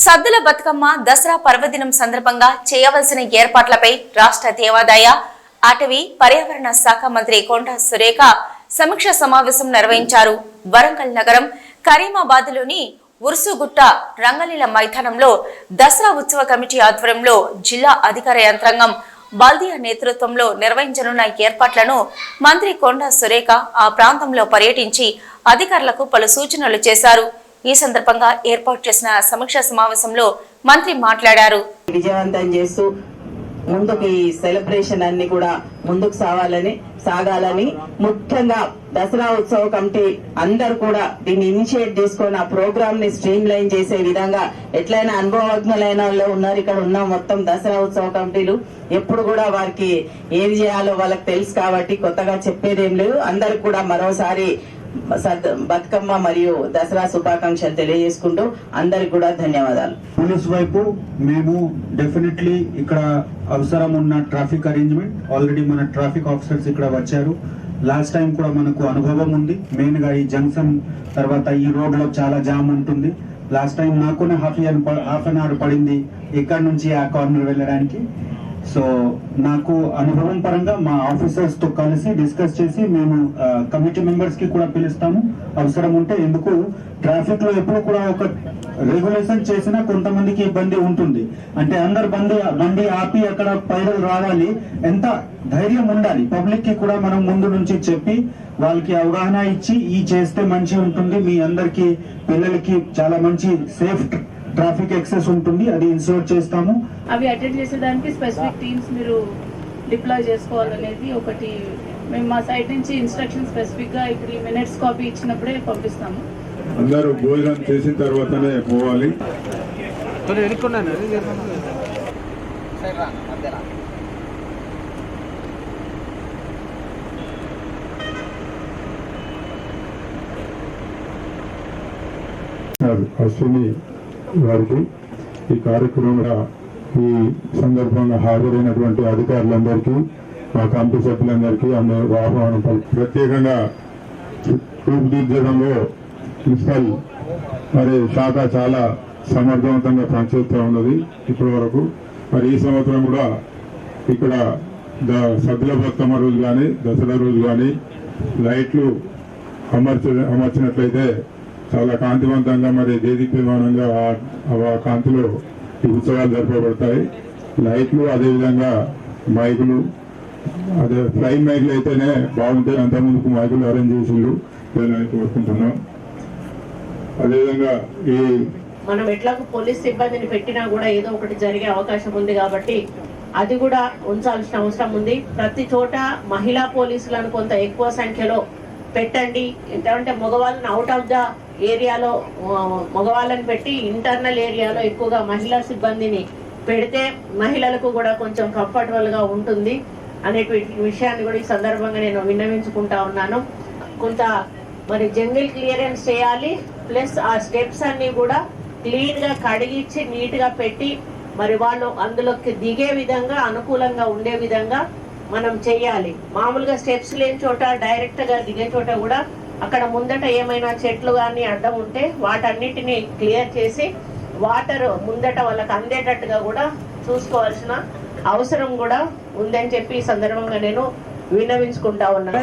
సద్దుల బతుకమ్మ దసరా పర్వదినం సందర్భంగా చేయవలసిన ఏర్పాట్లపై రాష్ట్ర దేవాదాయ అటవీ పర్యావరణ శాఖ మంత్రి కొండా సురేఖ సమీక్ష సమావేశం నిర్వహించారు. వరంగల్ నగరం కరీమాబాద్లోని ఉర్సుగుట్ట రంగలీల మైదానంలో దసరా ఉత్సవ కమిటీ ఆధ్వర్యంలో జిల్లా అధికార యంత్రాంగం బాల్దియా నేతృత్వంలో నిర్వహించనున్న ఏర్పాట్లను మంత్రి కొండా సురేఖ ఆ ప్రాంతంలో పర్యటించి అధికారులకు పలు సూచనలు చేశారు. ఈ సందర్భంగా ఏర్పాటు చేసిన సమీక్ష సమావేశంలో మంత్రి మాట్లాడారు. విజయవంతం చేస్తూ ముందుకు ఈ సెలబ్రేషన్ అన్ని కూడా ముందుకు సాగాలని ముఖ్యంగా దసరా ఉత్సవ కమిటీ అందరు కూడా దీన్ని ఇనిషియేట్ చేసుకొని ఆ ప్రోగ్రామ్ ని స్ట్రీమ్ లైన్ చేసే విధంగా ఎట్లయినా అనుభవజ్ఞులైన వాళ్ళు ఉన్నారు. ఇక్కడ ఉన్న మొత్తం దసరా ఉత్సవ కమిటీలు ఎప్పుడు కూడా వారికి ఏది చేయాలో వాళ్ళకి తెలుసు కాబట్టి కొత్తగా చెప్పేదేం లేదు. అందరికి కూడా మరోసారి బతుకమ్మ మరియు దసరా శుభాకాంక్షలు తెలియజేసుకుంటూ అందరికి కూడా ధన్యవాదాలు. పోలీస్ వైపు మేము డెఫినెట్లీ ఇక్కడ అవసరం ఉన్న ట్రాఫిక్ అరేంజ్మెంట్ ఆల్రెడీ మన ట్రాఫిక్ ఆఫీసర్స్ ఇక్కడ వచ్చారు. లాస్ట్ టైం కూడా మనకు అనుభవం ఉంది. మెయిన్ గా ఈ జంక్షన్ తర్వాత ఈ రోడ్ లో చాలా జామ్ ఉంటుంది. లాస్ట్ టైం నాకునే హాఫ్ అన్ అవర్ పడింది ఇక్కడ నుంచి ఆ కార్నర్ వెళ్ళడానికి. సో నాకు అనుభవం పరంగా మా ఆఫీసర్స్ తో కలిసి డిస్కస్ చేసి మేము కమిటీ మెంబర్స్ కి కూడా పిలుస్తాము అవసరం ఉంటే. ఎందుకు ట్రాఫిక్ లో ఎప్పుడు కూడా ఒక రెగ్యులేషన్ చేసినా కొంతమందికి ఇబ్బంది ఉంటుంది. అంటే అందరు బండి ఆపి అక్కడ పైదలు రావాలి. ఎంత ధైర్యం ఉండాలి. పబ్లిక్ కి కూడా మనం ముందు నుంచి చెప్పి వాళ్ళకి అవగాహన ఇచ్చి ఈ చేస్తే మంచి ఉంటుంది. మీ అందరికి పిల్లలకి చాలా మంచి సేఫ్ ట్రాఫిక్ యాక్సెస్ ఉంటుంది. అది ఇన్సూర్ చేస్తాము. అవి అటెండ్ చేసేదానికి స్పెసిఫిక్ టీమ్స్ మీరు డిప్లాయ్ చేసుకోవాలనేది ఒకటి. మేము మా సైడ్ నుంచి ఇన్స్ట్రక్షన్ స్పెసిఫిక్ గా ఇప్పుడు ఈ మినిట్స్ కాపీ ఇచ్చినప్పుడే పంపిస్తాము. అందరూ భోజనం చేసిన తర్వాతనే పోవాలి. అశ్విని వారికి ఈ కార్యక్రమంలో ఈ సందర్భంగా హాజరైనటువంటి అధికారులందరికీ మా కమిటీ సభ్యులందరికీ అందరూ ఆహ్వానం. ప్రత్యేకంగా రూపుదిద్దడంలో ప్రిన్సిపల్ మరి శాఖ చాలా సమర్థవంతంగా పనిచేస్తూ ఉన్నది ఇప్పటి వరకు. మరి ఈ సంవత్సరం కూడా ఇక్కడ సద్దుల బతుకమ్మ రోజు కానీ దసరా రోజు కానీ లైట్లు అమర్చినట్లయితే చాలా కాంతివంతంగా మరి దేదీప్యమానంగా ఆ కాంతిలో ఈ ఉత్సవాలు జరపబడతాయి. లైట్లు అదేవిధంగా మైకులు అదే ఫ్లైయింగ్ మైకులు అయితేనే బాగుంటాయి. అంతకుముందుకు మైకులు అరేంజ్ చేసిండ్రు కోరుకుంటున్నాం. అదేవిధంగా ఈ మనం ఎట్లాగో పోలీస్ సిబ్బందిని పెట్టినా కూడా ఏదో ఒకటి జరిగే అవకాశం ఉంది కాబట్టి అది కూడా ఉంచాల్సిన అవసరం ఉంది. ప్రతి చోట మహిళా పోలీసులను కొంత ఎక్కువ సంఖ్యలో పెట్టండి. ఎందుకంటే మగవాళ్ళని అవుట్ ఆఫ్ ద ఏరియాలో మగవాళ్ళని పెట్టి ఇంటర్నల్ ఏరియాలో ఎక్కువగా మహిళా సిబ్బందిని పెడితే మహిళలకు కూడా కొంచెం కంఫర్టబుల్ గా ఉంటుంది అనేటువంటి విషయాన్ని కూడా ఈ సందర్భంగా నేను విన్నవించుకుంటా ఉన్నాను. కొంత మరి జంగిల్ క్లియరెన్స్ చేయాలి. ప్లస్ ఆ స్టెప్స్ అన్ని కూడా క్లీన్ గా కడిగిచ్చి నీట్ గా పెట్టి మరి వాళ్ళు అందులోకి దిగే విధంగా అనుకూలంగా ఉండే విధంగా మనం చెయ్యాలి. మామూలుగా స్టెప్స్ లేని చోట డైరెక్ట్ గా దిగే చోట కూడా అక్కడ ముందట ఏమైనా చెట్లు కానీ అడ్డం ఉంటే వాటన్నిటిని క్లియర్ చేసి వాటర్ ముందట వాళ్ళకి అందేటట్టుగా కూడా చూసుకోవాల్సిన అవసరం కూడా ఉందని చెప్పి ఈ సందర్భంగా నేను విన్నవించుకుంటా ఉన్నాను.